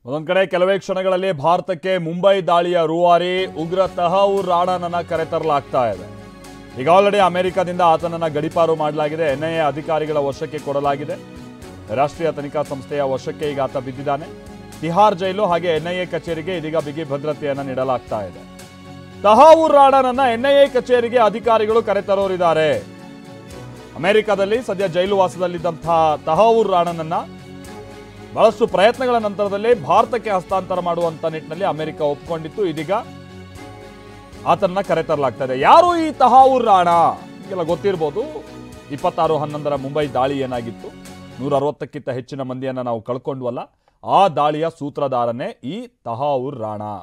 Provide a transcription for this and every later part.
ಒಂದೊಂದು ಕಡೆ ಕೆಲವೇ ಕ್ಷಣಗಳಲ್ಲಿ ಭಾರತಕ್ಕೆ ಮುಂಬೈ ದಾಳಿಯ ರೂವಾರಿ ಉಗ್ರ ತಹೌರ್ ರಾಣಾನನ್ನ ಕರೆತರಲಾಗ್ತಾ ಇದೆ. ಈಗ ಆಲ್ರೆಡಿ ಅಮೆರಿಕದಿಂದ ಆತನನ್ನ ಗಡೀಪಾರು ಮಾಡಲಾಗಿದೆ. ಎನ್ಐಎ ಅಧಿಕಾರಿಗಳ ವಶಕ್ಕೆ ಕೊಡಲಾಗಿದೆ. ರಾಷ್ಟ್ರೀಯ ತನಿಖಾ ಸಂಸ್ಥೆಯ ವಶಕ್ಕೆ ಈಗ ಆತ ಬಿದ್ದಿದ್ದಾನೆ. ತಿಹಾರ್ ಜೈಲು ಹಾಗೆ ಎನ್ಐಎ ಕಚೇರಿಗೆ ಇದೀಗ ಬಿಗಿ ಭದ್ರತೆಯನ್ನು ನೀಡಲಾಗ್ತಾ ಇದೆ. ತಹೌರ್ ರಾಣಾನನ್ನ ಎನ್ಐಎ ಕಚೇರಿಗೆ ಅಧಿಕಾರಿಗಳು ಕರೆತರೋರಿದ್ದಾರೆ. ಅಮೆರಿಕದಲ್ಲಿ ಸದ್ಯ ಜೈಲು ವಾಸದಲ್ಲಿದ್ದಂತಹ ತಹೌರ್ ರಾಣಾನನ್ನ ಬಹಳಷ್ಟು ಪ್ರಯತ್ನಗಳ ನಂತರದಲ್ಲಿ ಭಾರತಕ್ಕೆ ಹಸ್ತಾಂತರ ಮಾಡುವಂತ ನಿಟ್ಟಿನಲ್ಲಿ ಅಮೆರಿಕ ಒಪ್ಪಿಕೊಂಡಿತ್ತು. ಇದೀಗ ಆತನನ್ನ ಕರೆತರಲಾಗ್ತಾ ಇದೆ. ಯಾರು ಈ ತಹೌರ್ ರಾಣಾ? ಈಗೆಲ್ಲ ಗೊತ್ತಿರಬಹುದು. 26/11 ಮುಂಬೈ ದಾಳಿ ಏನಾಗಿತ್ತು, 160ಕ್ಕಿಂತ ಹೆಚ್ಚಿನ ಮಂದಿಯನ್ನ ನಾವು ಕಳ್ಕೊಂಡ್ವಲ್ಲ, ಆ ದಾಳಿಯ ಸೂತ್ರಧಾರನೇ ಈ ತಹೌರ್ ರಾಣಾ.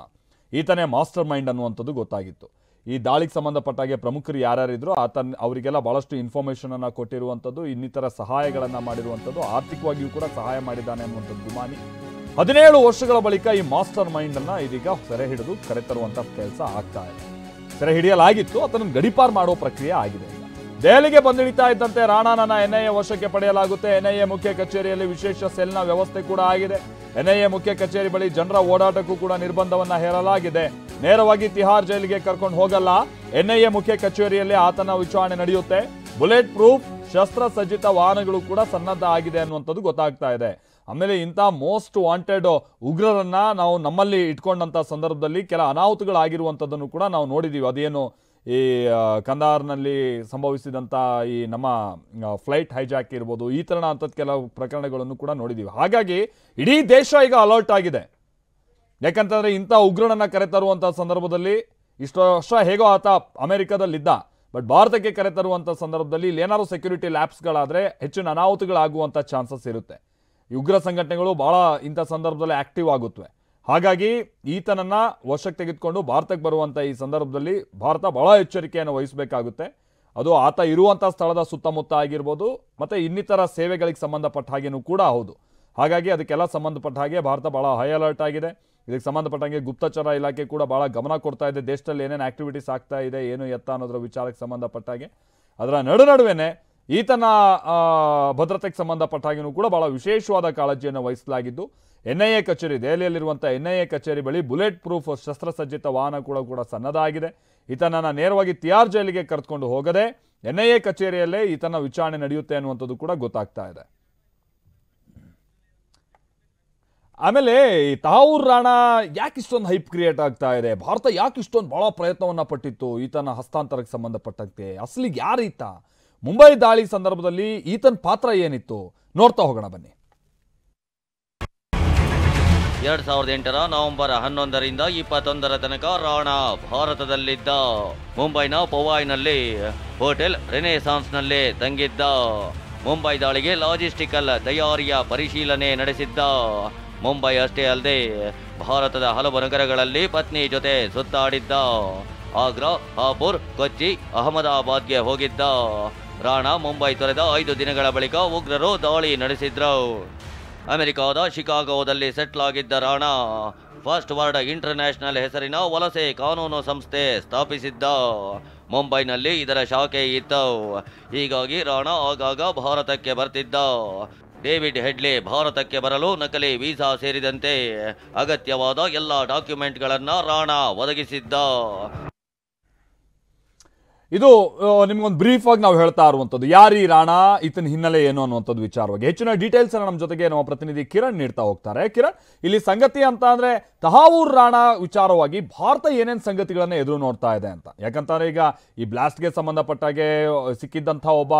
ಈತನೇ ಮಾಸ್ಟರ್ ಮೈಂಡ್ ಅನ್ನುವಂಥದ್ದು ಗೊತ್ತಾಗಿತ್ತು. ಈ ದಾಳಿಗೆ ಸಂಬಂಧಪಟ್ಟಾಗೆ ಪ್ರಮುಖರು ಯಾರ್ಯಾರಿದ್ರು ಅವರಿಗೆಲ್ಲ ಬಹಳಷ್ಟು ಇನ್ಫಾರ್ಮೇಶನ್ ಅನ್ನ ಕೊಟ್ಟಿರುವಂಥದ್ದು, ಇನ್ನಿತರ ಸಹಾಯಗಳನ್ನ ಮಾಡಿರುವಂಥದ್ದು, ಆರ್ಥಿಕವಾಗಿಯೂ ಕೂಡ ಸಹಾಯ ಮಾಡಿದ್ದಾನೆ ಅನ್ನುವಂಥದ್ದು ಗುಮಾನಿ. 17 ವರ್ಷಗಳ ಬಳಿಕ ಈ ಮಾಸ್ಟರ್ ಮೈಂಡ್ ಅನ್ನ ಇದೀಗ ಸೆರೆ ಹಿಡಿದು ಕರೆತರುವಂತ ಕೆಲಸ ಆಗ್ತಾ ಇದೆ. ಸೆರೆ ಹಿಡಿಯಲಾಗಿತ್ತು, ಅದನ್ನು ಗಡೀಪಾರು ಮಾಡೋ ಪ್ರಕ್ರಿಯೆ ಆಗಿದೆ. ದೆಹಲಿಗೆ ಬಂದಿಳಿತಾ ಇದ್ದಂತೆ ರಾಣಾನನ್ನ ಎನ್ಐಎ ವಶಕ್ಕೆ ಪಡೆಯಲಾಗುತ್ತೆ. ಎನ್ಐಎ ಮುಖ್ಯ ಕಚೇರಿಯಲ್ಲಿ ವಿಶೇಷ ಸೆಲ್ನ ವ್ಯವಸ್ಥೆ ಕೂಡ ಆಗಿದೆ. ಎನ್ಐಎ ಮುಖ್ಯ ಕಚೇರಿ ಬಳಿ ಜನರ ಓಡಾಟಕ್ಕೂ ಕೂಡ ನಿರ್ಬಂಧವನ್ನ ಹೇರಲಾಗಿದೆ. ನೇರವಾಗಿ ತಿಹಾರ್ ಜೈಲಿಗೆ ಕರ್ಕೊಂಡು ಹೋಗಲ್ಲ. ಎನ್ಐಎ ಮುಖ್ಯ ಕಚೇರಿಯಲ್ಲಿ ಆತನ ವಿಚಾರಣೆ ನಡೆಯುತ್ತೆ. ಬುಲೆಟ್ ಪ್ರೂಫ್ ಶಸ್ತ್ರಸಜ್ಜಿತ ವಾಹನಗಳು ಕೂಡ ಸನ್ನದ್ಧ ಆಗಿದೆ ಅನ್ನುವಂಥದ್ದು ಗೊತ್ತಾಗ್ತಾ ಇದೆ. ಆಮೇಲೆ ಇಂಥ ಮೋಸ್ಟ್ ವಾಂಟೆಡ್ ಉಗ್ರರನ್ನ ನಾವು ನಮ್ಮಲ್ಲಿ ಇಟ್ಕೊಂಡಂತ ಸಂದರ್ಭದಲ್ಲಿ ಕೆಲ ಅನಾಹುತಗಳಾಗಿರುವಂಥದ್ದನ್ನು ಕೂಡ ನಾವು ನೋಡಿದೀವಿ. ಅದೇನು ಈ ಕಂದಾರ್ನಲ್ಲಿ ಸಂಭವಿಸಿದಂಥ ಈ ನಮ್ಮ ಫ್ಲೈಟ್ ಹೈಜಾಕ್ ಇರ್ಬೋದು, ಈ ಥರ ಅಂಥದ್ದು ಕೆಲವು ಪ್ರಕರಣಗಳನ್ನು ಕೂಡ ನೋಡಿದ್ದೀವಿ. ಹಾಗಾಗಿ ಇಡೀ ದೇಶ ಈಗ ಅಲರ್ಟ್ ಆಗಿದೆ. ಯಾಕಂತಂದರೆ ಇಂಥ ಉಗ್ರನನ್ನು ಕರೆತರುವಂಥ ಸಂದರ್ಭದಲ್ಲಿ ಇಷ್ಟು ವರ್ಷ ಹೇಗೋ ಆತ ಅಮೆರಿಕದಲ್ಲಿದ್ದ, ಬಟ್ ಭಾರತಕ್ಕೆ ಕರೆತರುವಂಥ ಸಂದರ್ಭದಲ್ಲಿ ಇಲ್ಲಿ ಏನಾದ್ರು ಸೆಕ್ಯೂರಿಟಿ ಲ್ಯಾಪ್ಸ್ಗಳಾದರೆ ಹೆಚ್ಚಿನ ಅನಾಹುತಗಳಾಗುವಂಥ ಚಾನ್ಸಸ್ ಇರುತ್ತೆ. ಈ ಉಗ್ರ ಸಂಘಟನೆಗಳು ಭಾಳ ಇಂಥ ಸಂದರ್ಭದಲ್ಲಿ ಆಕ್ಟಿವ್ ಆಗುತ್ತವೆ. ಹಾಗಾಗಿ ಈತನನ್ನ ವಶಕ್ಕೆ ತೆಗೆದುಕೊಂಡು ಭಾರತಕ್ಕೆ ಬರುವಂಥ ಈ ಸಂದರ್ಭದಲ್ಲಿ ಭಾರತ ಬಹಳ ಎಚ್ಚರಿಕೆಯನ್ನು ವಹಿಸಬೇಕಾಗುತ್ತೆ. ಅದು ಆತ ಇರುವಂಥ ಸ್ಥಳದ ಸುತ್ತಮುತ್ತ ಆಗಿರ್ಬೋದು, ಮತ್ತು ಇನ್ನಿತರ ಸೇವೆಗಳಿಗೆ ಸಂಬಂಧಪಟ್ಟ ಹಾಗೇನೂ ಕೂಡ ಹೌದು. ಹಾಗಾಗಿ ಅದಕ್ಕೆಲ್ಲ ಸಂಬಂಧಪಟ್ಟ ಹಾಗೆ ಭಾರತ ಭಾಳ ಹೈ ಅಲರ್ಟ್ ಆಗಿದೆ. ಇದಕ್ಕೆ ಸಂಬಂಧಪಟ್ಟ ಹಾಗೆ ಗುಪ್ತಚರ ಇಲಾಖೆ ಕೂಡ ಭಾಳ ಗಮನ ಕೊಡ್ತಾ ಇದೆ. ದೇಶದಲ್ಲಿ ಏನೇನು ಆಕ್ಟಿವಿಟೀಸ್ ಆಗ್ತಾ ಇದೆ, ಏನು ಎತ್ತ ಅನ್ನೋದ್ರ ವಿಚಾರಕ್ಕೆ ಸಂಬಂಧಪಟ್ಟ ಹಾಗೆ ಅದರ ನಡುವೆ ಈತನ ಭದ್ರತೆಗೆ ಸಂಬಂಧಪಟ್ಟ ಹಾಗೆಯೂ ಕೂಡ ಭಾಳ ವಿಶೇಷವಾದ ಕಾಳಜಿಯನ್ನು ವಹಿಸಲಾಗಿದ್ದು, ಎನ್ಐಎ ಕಚೇರಿ ದೆಹಲಿಯಲ್ಲಿರುವಂಥ ಎನ್ಐಎ ಕಚೇರಿ ಬಳಿ ಬುಲೆಟ್ ಪ್ರೂಫ್ ಶಸ್ತ್ರಸಜ್ಜಿತ ವಾಹನ ಕೂಡ ಸನ್ನದ್ಧ ಆಗಿದೆ. ಈತನನ್ನು ನೇರವಾಗಿ ತಿಹಾರ್ ಜೈಲಿಗೆ ಕರೆದುಕೊಂಡು ಹೋಗದೆ ಎನ್ಐಎ ಕಚೇರಿಯಲ್ಲೇ ಈತನ ವಿಚಾರಣೆ ನಡೆಯುತ್ತೆ ಅನ್ನುವಂಥದ್ದು ಕೂಡ ಗೊತ್ತಾಗ್ತಾ ಇದೆ. ಆಮೇಲೆ ಈ ತಹೌರ್ ರಾಣಾ ಯಾಕೆ ಇಷ್ಟೊಂದು ಹೈಪ್ ಕ್ರಿಯೇಟ್ ಆಗ್ತಾ ಇದೆ? ಭಾರತ ಯಾಕೆ ಇಷ್ಟೊಂದು ಭಾಳ ಪ್ರಯತ್ನವನ್ನು ಪಟ್ಟಿತ್ತು ಈತನ ಹಸ್ತಾಂತರಕ್ಕೆ ಸಂಬಂಧಪಟ್ಟಂತೆ? ಅಸಲಿಗೆ ಯಾರು ಈತ? ಮುಂಬೈ ದಾಳಿ ಸಂದರ್ಭದಲ್ಲಿ ಈತನ ಪಾತ್ರ ಏನಿತ್ತು? ನೋಡ್ತಾ ಹೋಗೋಣ ಬನ್ನಿ. 2008 ನವೆಂಬರ್ 11ರಿಂದ 21 ತನಕ ರಾಣಾ ಭಾರತದಲ್ಲಿದ್ದ. ಮುಂಬೈನ ಪವಾಯ್ನಲ್ಲಿ ಹೋಟೆಲ್ ರೆನೆಸಾನ್ಸ್ನಲ್ಲಿ ತಂಗಿದ್ದ. ಮುಂಬೈ ದಾಳಿಗೆ ಲಾಜಿಸ್ಟಿಕಲ್ ತಯಾರಿಯ ಪರಿಶೀಲನೆ ನಡೆಸಿದ್ದ. ಮುಂಬೈ ಅಷ್ಟೇ ಅಲ್ಲದೆ ಭಾರತದ ಹಲವು ನಗರಗಳಲ್ಲಿ ಪತ್ನಿ ಜೊತೆ ಸುತ್ತಾಡಿದ್ದ. ಆಗ್ರಾ, ಹಾಪುರ್, ಕೊಚ್ಚಿ, ಅಹಮದಾಬಾದ್ಗೆ ಹೋಗಿದ್ದ. ರಾಣಾ ಮುಂಬೈ ತೊರೆದ 5 ದಿನಗಳ ಬಳಿಕ ಉಗ್ರರು ದಾಳಿ ನಡೆಸಿದ್ರು. ಅಮೆರಿಕಾದ ಶಿಕಾಗೋದಲ್ಲಿ ಸೆಟ್ಲ್ ಆಗಿದ್ದ ರಾಣಾ ಫಸ್ಟ್ ವರ್ಲ್ಡ್ ಇಂಟರ್ನ್ಯಾಷನಲ್ ಹೆಸರಿನ ವಲಸೆ ಕಾನೂನು ಸಂಸ್ಥೆ ಸ್ಥಾಪಿಸಿದ್ದ. ಮುಂಬೈನಲ್ಲಿ ಇದರ ಶಾಖೆ ಇತ್ತು. ಹೀಗಾಗಿ ರಾಣಾ ಆಗಾಗ ಭಾರತಕ್ಕೆ ಬರ್ತಿದ್ದ. ಡೇವಿಡ್ ಹೆಡ್ಲಿ ಭಾರತಕ್ಕೆ ಬರಲು ನಕಲಿ ವೀಸಾ ಸೇರಿದಂತೆ ಅಗತ್ಯವಾದ ಎಲ್ಲ ಡಾಕ್ಯುಮೆಂಟ್ಗಳನ್ನು ರಾಣಾ ಒದಗಿಸಿದ್ದ. ಇದು ನಿಮ್ಗೊಂದು ಬ್ರೀಫ್ ಆಗಿ ನಾವು ಹೇಳ್ತಾ ಇರುವಂಥದ್ದು ಯಾರು ಈ ರಾಣಾ, ಈತನ ಹಿನ್ನೆಲೆ ಏನು ಅನ್ನುವಂಥದ್ದು ವಿಚಾರವಾಗಿ. ಹೆಚ್ಚಿನ ಡೀಟೇಲ್ಸ್ ಅನ್ನು ನಮ್ಮ ಜೊತೆಗೆ ನಮ್ಮ ಪ್ರತಿನಿಧಿ ಕಿರಣ್ ನೀಡ್ತಾ ಹೋಗ್ತಾರೆ. ಕಿರಣ್, ಇಲ್ಲಿ ಸಂಗತಿ ಅಂತ ಅಂದ್ರೆ ತಹೌರ್ ರಾಣಾ ವಿಚಾರವಾಗಿ ಭಾರತ ಏನೇನು ಸಂಗತಿಗಳನ್ನ ಎದುರು ನೋಡ್ತಾ ಇದೆ ಅಂತ? ಯಾಕಂತಂದ್ರೆ ಈಗ ಈ ಬ್ಲಾಸ್ಟ್ಗೆ ಸಂಬಂಧಪಟ್ಟಾಗೆ ಸಿಕ್ಕಿದ್ದಂಥ ಒಬ್ಬ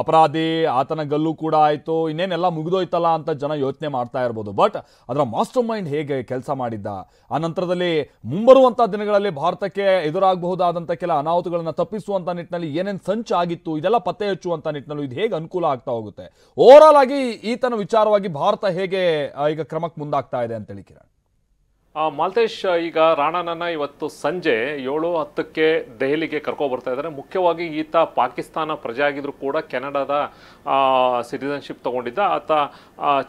ಅಪರಾಧಿ, ಆತನ ಗಲ್ಲು ಕೂಡ ಆಯಿತು, ಇನ್ನೇನೆಲ್ಲ ಮುಗಿದೋಯ್ತಲ್ಲ ಅಂತ ಜನ ಯೋಚನೆ ಮಾಡ್ತಾ ಇರ್ಬೋದು. ಬಟ್ ಅದರ ಮಾಸ್ಟರ್ ಮೈಂಡ್ ಹೇಗೆ ಕೆಲಸ ಮಾಡಿದ್ದ, ಆ ನಂತರದಲ್ಲಿ ಮುಂಬರುವಂಥ ದಿನಗಳಲ್ಲಿ ಭಾರತಕ್ಕೆ ಎದುರಾಗಬಹುದಾದಂಥ ಕೆಲ ಅನಾಹುತಗಳನ್ನು ತಪ್ಪಿಸುವಂಥ ನಿಟ್ಟಿನಲ್ಲಿ ಏನೇನು ಸಂಚು ಆಗಿತ್ತು, ಇದೆಲ್ಲ ಪತ್ತೆ ಹಚ್ಚುವಂಥ ನಿಟ್ಟಿನಲ್ಲಿ ಇದು ಹೇಗೆ ಅನುಕೂಲ ಆಗ್ತಾ ಹೋಗುತ್ತೆ? ಓವರ್ ಆಲ್ ಆಗಿ ಈತನ ವಿಚಾರವಾಗಿ ಭಾರತ ಹೇಗೆ ಈಗ ಕ್ರಮಕ್ಕೆ ಮುಂದಾಗ್ತಾ ಇದೆ ಅಂತೇಳಿ ಕಿರಣ್? ಮಾಲ್ತೇಶ್, ಈಗ ರಾಣಾನನ್ನ ಇವತ್ತು ಸಂಜೆ 7:10ಕ್ಕೆ ದೆಹಲಿಗೆ ಕರ್ಕೊಬರ್ತಾ ಇದ್ದಾರೆ. ಮುಖ್ಯವಾಗಿ ಈತ ಪಾಕಿಸ್ತಾನ ಪ್ರಜೆ ಆಗಿದ್ರು ಕೂಡ ಕೆನಡಾದ ಸಿಟಿಸನ್ಶಿಪ್ ತಗೊಂಡಿದ್ದ. ಆತ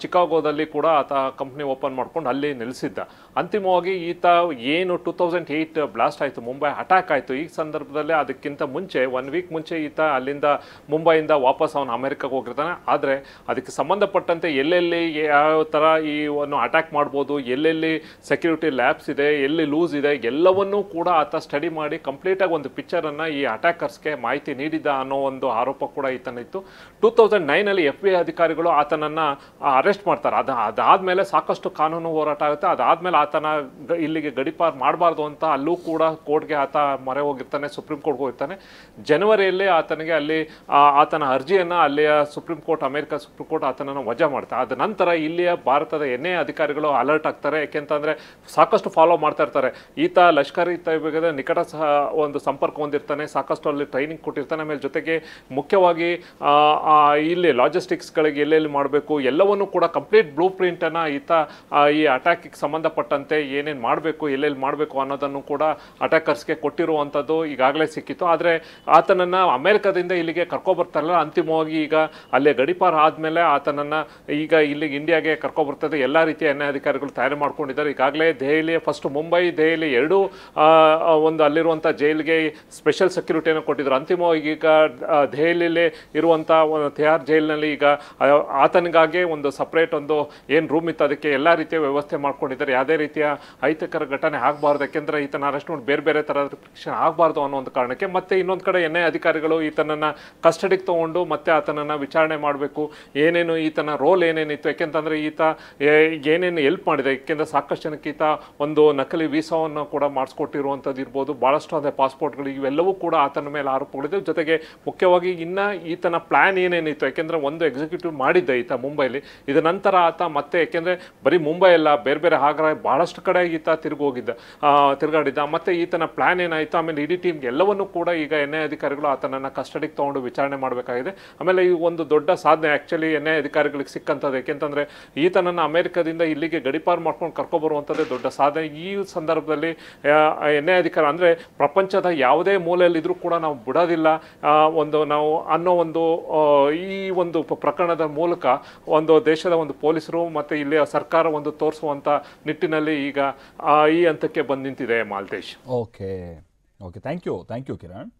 ಚಿಕಾಗೋದಲ್ಲಿ ಕೂಡ ಆತ ಕಂಪ್ನಿ ಓಪನ್ ಮಾಡ್ಕೊಂಡು ಅಲ್ಲಿ ನೆಲೆಸಿದ್ದ. ಅಂತಿಮವಾಗಿ ಈತ ಏನು 2008 ಬ್ಲಾಸ್ಟ್ ಆಯಿತು, ಮುಂಬೈ ಅಟ್ಯಾಕ್ ಆಯಿತು, ಈ ಸಂದರ್ಭದಲ್ಲಿ ಅದಕ್ಕಿಂತ ಮುಂಚೆ 1 ವೀಕ್ ಮುಂಚೆ ಈತ ಅಲ್ಲಿಂದ ಮುಂಬೈಯಿಂದ ವಾಪಸ್ ಅವನು ಅಮೆರಿಕಕ್ಕೆ ಹೋಗಿರ್ತಾನೆ. ಆದರೆ ಅದಕ್ಕೆ ಸಂಬಂಧಪಟ್ಟಂತೆ ಎಲ್ಲೆಲ್ಲಿ ಯಾವ ಥರ ಈ ಒಂದು ಅಟ್ಯಾಕ್ ಮಾಡ್ಬೋದು, ಎಲ್ಲೆಲ್ಲಿ ಸೆಕ್ಯೂರಿಟಿ ಲ್ಯಾಬ್ಸ್ ಇದೆ, ಎಲ್ಲಿ ಲೂಸ್ ಇದೆ, ಎಲ್ಲವನ್ನೂ ಕೂಡ ಆತ ಸ್ಟಡಿ ಮಾಡಿ ಕಂಪ್ಲೀಟಾಗಿ ಒಂದು ಪಿಕ್ಚರನ್ನು ಈ ಅಟ್ಯಾಕರ್ಸ್ಗೆ ಮಾಹಿತಿ ನೀಡಿದ್ದ ಅನ್ನೋ ಒಂದು ಆರೋಪ ಕೂಡ ಈತನಿತ್ತು. 2009 FBI ಅಧಿಕಾರಿಗಳು ಆತನನ್ನು ಅರೆಸ್ಟ್ ಮಾಡ್ತಾರೆ. ಅದಾದಮೇಲೆ ಸಾಕಷ್ಟು ಕಾನೂನು ಹೋರಾಟ ಆಗುತ್ತೆ. ಅದಾದಮೇಲೆ ಆತನ ಇಲ್ಲಿಗೆ ಗಡಿಪಾರು ಮಾಡಬಾರ್ದು ಅಂತ ಅಲ್ಲೂ ಕೂಡ ಕೋರ್ಟ್ಗೆ ಆತ ಮೊರೆ ಹೋಗಿರ್ತಾನೆ, ಸುಪ್ರೀಂ ಕೋರ್ಟ್ಗೆ ಹೋಗಿರ್ತಾನೆ. ಜನವರಿಯಲ್ಲಿ ಆತನಿಗೆ ಅಲ್ಲಿ ಆತನ ಅರ್ಜಿಯನ್ನು ಅಲ್ಲಿಯ supreme court, America supreme court ಆತನನ್ನು ವಜಾ ಮಾಡ್ತಾರೆ. ಅದ ನಂತರ ಇಲ್ಲಿಯ ಭಾರತದ NIA ಅಧಿಕಾರಿಗಳು ಅಲರ್ಟ್ ಆಗ್ತಾರೆ. ಯಾಕೆಂತಂದರೆ ಸಾಕಷ್ಟು ಫಾಲೋ ಮಾಡ್ತಾ ಇರ್ತಾರೆ. ಈತ ಲಷ್ಕರ್ ತೈಬದ ನಿಕಟ ಒಂದು ಸಂಪರ್ಕ ಹೊಂದಿರ್ತಾನೆ, ಸಾಕಷ್ಟು ಅಲ್ಲಿ ಟ್ರೈನಿಂಗ್ ಕೊಟ್ಟಿರ್ತಾನೆ. ಆಮೇಲೆ ಜೊತೆಗೆ ಮುಖ್ಯವಾಗಿ ಇಲ್ಲಿ ಲಾಜಿಸ್ಟಿಕ್ಸ್ಗಳಿಗೆ ಎಲ್ಲೆಲ್ಲಿ ಮಾಡಬೇಕು ಎಲ್ಲವನ್ನೂ ಕೂಡ ಕಂಪ್ಲೀಟ್ ಬ್ಲೂ ಪ್ರಿಂಟನ್ನು ಈತ ಈ ಅಟ್ಯಾಕಿಗೆ ಸಂಬಂಧಪಟ್ಟಂತೆ ಏನೇನು ಮಾಡಬೇಕು, ಎಲ್ಲೆಲ್ಲಿ ಮಾಡಬೇಕು ಅನ್ನೋದನ್ನು ಕೂಡ ಅಟ್ಯಾಕರ್ಸ್ಗೆ ಕೊಟ್ಟಿರುವಂಥದ್ದು ಈಗಾಗಲೇ ಸಿಕ್ಕಿತ್ತು. ಆದರೆ ಆತನನ್ನು ಅಮೆರಿಕದಿಂದ ಇಲ್ಲಿಗೆ ಕರ್ಕೊಬರ್ತಾರಲ್ಲ, ಅಂತಿಮವಾಗಿ ಈಗ ಅಲ್ಲೇ ಗಡಿಪಾರ ಆದಮೇಲೆ ಆತನನ್ನು ಈಗ ಇಲ್ಲಿಗೆ ಇಂಡಿಯಾಗೆ ಕರ್ಕೊಬರ್ತದೆ. ಎಲ್ಲ ರೀತಿಯ NIA ಅಧಿಕಾರಿಗಳು ತಯಾರಿ ಮಾಡ್ಕೊಂಡಿದ್ದಾರೆ. ಈಗಾಗಲೇ ದೆಹಲಿ ಫಸ್ಟ್ ಮುಂಬೈ, ದೆಹಲಿ ಎರಡೂ ಒಂದು ಅಲ್ಲಿರುವಂಥ ಜೈಲಿಗೆ ಸ್ಪೆಷಲ್ ಸೆಕ್ಯೂರಿಟಿಯನ್ನು ಕೊಟ್ಟಿದ್ರು. ಅಂತಿಮವಾಗಿ ಈಗ ದೆಹಲಿಯಲ್ಲಿ ಇರುವಂಥ ಒಂದು ತಿಹಾರ್ ಜೈಲಿನಲ್ಲಿ ಈಗ ಆತನಿಗಾಗಿ ಒಂದು ಸಪ್ರೇಟ್ ಒಂದು ಏನು ರೂಮ್ ಇತ್ತು, ಅದಕ್ಕೆ ಎಲ್ಲ ರೀತಿಯ ವ್ಯವಸ್ಥೆ ಮಾಡ್ಕೊಂಡಿದ್ದಾರೆ. ಯಾವುದೇ ರೀತಿಯ ಅಹಿತಕರ ಘಟನೆ ಆಗಬಾರ್ದು, ಯಾಕೆಂದರೆ ಈತನ ಅರೆಸ್ಟ್ ಮಾಡಿ ಬೇರೆ ಬೇರೆ ಥರದ ರಿಸ್ಟ್ರಿಕ್ಷನ್ ಆಗಬಾರ್ದು ಅನ್ನೋ ಒಂದು ಕಾರಣಕ್ಕೆ. ಮತ್ತು ಇನ್ನೊಂದು ಕಡೆ NIA ಅಧಿಕಾರಿಗಳು ಈತನನ್ನು ಕಸ್ಟಡಿಗೆ ತೊಗೊಂಡು ಮತ್ತೆ ಆತನನ್ನು ವಿಚಾರಣೆ ಮಾಡಬೇಕು, ಏನೇನು ಈತನ ರೋಲ್ ಏನೇನಿತ್ತು, ಯಾಕೆಂತಂದರೆ ಈತ ಏನೇನು ಹೆಲ್ಪ್ ಮಾಡಿದೆ. ಯಾಕೆಂದರೆ ಸಾಕಷ್ಟು ಜನಕ್ಕೆ ಈತ ಒಂದು ನಕಲಿ ವೀಸಾವನ್ನು ಕೂಡ ಮಾಡಿಸ್ಕೊಟ್ಟಿರುವಂಥದ್ದು ಇರ್ಬೋದು, ಭಾಳಷ್ಟು ಅಂದರೆ ಪಾಸ್ಪೋರ್ಟ್ಗಳು, ಇವೆಲ್ಲವೂ ಕೂಡ ಆತನ ಮೇಲೆ ಆರೋಪಗಳಿದೆ. ಜೊತೆಗೆ ಮುಖ್ಯವಾಗಿ ಇನ್ನು ಈತನ ಪ್ಲ್ಯಾನ್ ಏನೇನಿತ್ತು, ಯಾಕೆಂದರೆ ಒಂದು ಎಕ್ಸಿಕ್ಯೂಟಿವ್ ಮಾಡಿದ್ದ ಈತ ಮುಂಬೈಲಿ. ಇದರ ನಂತರ ಆತ ಮತ್ತೆ, ಯಾಕೆಂದರೆ ಬರೀ ಮುಂಬೈ ಅಲ್ಲ, ಬೇರೆ ಬೇರೆ ಆಗ್ರ ಭಾಳಷ್ಟು ಕಡೆ ಈತ ತಿರುಗಾಡಿದ್ದ. ಮತ್ತು ಈತನ ಪ್ಲ್ಯಾನ್ ಏನಾಯಿತು, ಆಮೇಲೆ ಇಡೀ ಟೀಮ್ಗೆ ಎಲ್ಲವನ್ನೂ ಕೂಡ ಈಗ NIA ಅಧಿಕಾರಿಗಳು ಆತನನ್ನು ಕಸ್ಟಡಿಗೆ ತೊಗೊಂಡು ವಿಚಾರಣೆ ಮಾಡಬೇಕಾಗಿದೆ. ಆಮೇಲೆ ಈ ಒಂದು ದೊಡ್ಡ ಸಾಧನೆ ಆ್ಯಕ್ಚುಲಿ NIA ಅಧಿಕಾರಿಗಳಿಗೆ ಸಿಕ್ಕಂಥದ್ದು. ಯಾಕೆಂತಂದರೆ ಈತನನ್ನು ಅಮೆರಿಕದಿಂದ ಇಲ್ಲಿಗೆ ಗಡಿಪಾರು ಮಾಡ್ಕೊಂಡು ಕರ್ಕೊಬರುವಂಥದ್ದೇ ದೊಡ್ಡ ಸಾಧನೆ. ಈ ಸಂದರ್ಭದಲ್ಲಿ NIA ಅಧಿಕಾರ ಅಂದರೆ ಪ್ರಪಂಚದ ಯಾವುದೇ ಮೂಲೆಯಲ್ಲಿದ್ದರೂ ಕೂಡ ನಾವು ಬಿಡೋದಿಲ್ಲ ನಾವು ಅನ್ನೋ ಒಂದು ಈ ಒಂದು ಪ್ರಕರಣದ ಮೂಲಕ ಒಂದು ದೇಶದ ಒಂದು ಪೊಲೀಸರು ಮತ್ತು ಇಲ್ಲಿಯ ಸರ್ಕಾರ ಒಂದು ತೋರಿಸುವಂಥ ನಿಟ್ಟಿನಲ್ಲಿ ಈಗ ಈ ಹಂತಕ್ಕೆ ಬಂದು ನಿಂತಿದೆ Maltesh. Okay thank you Kiran.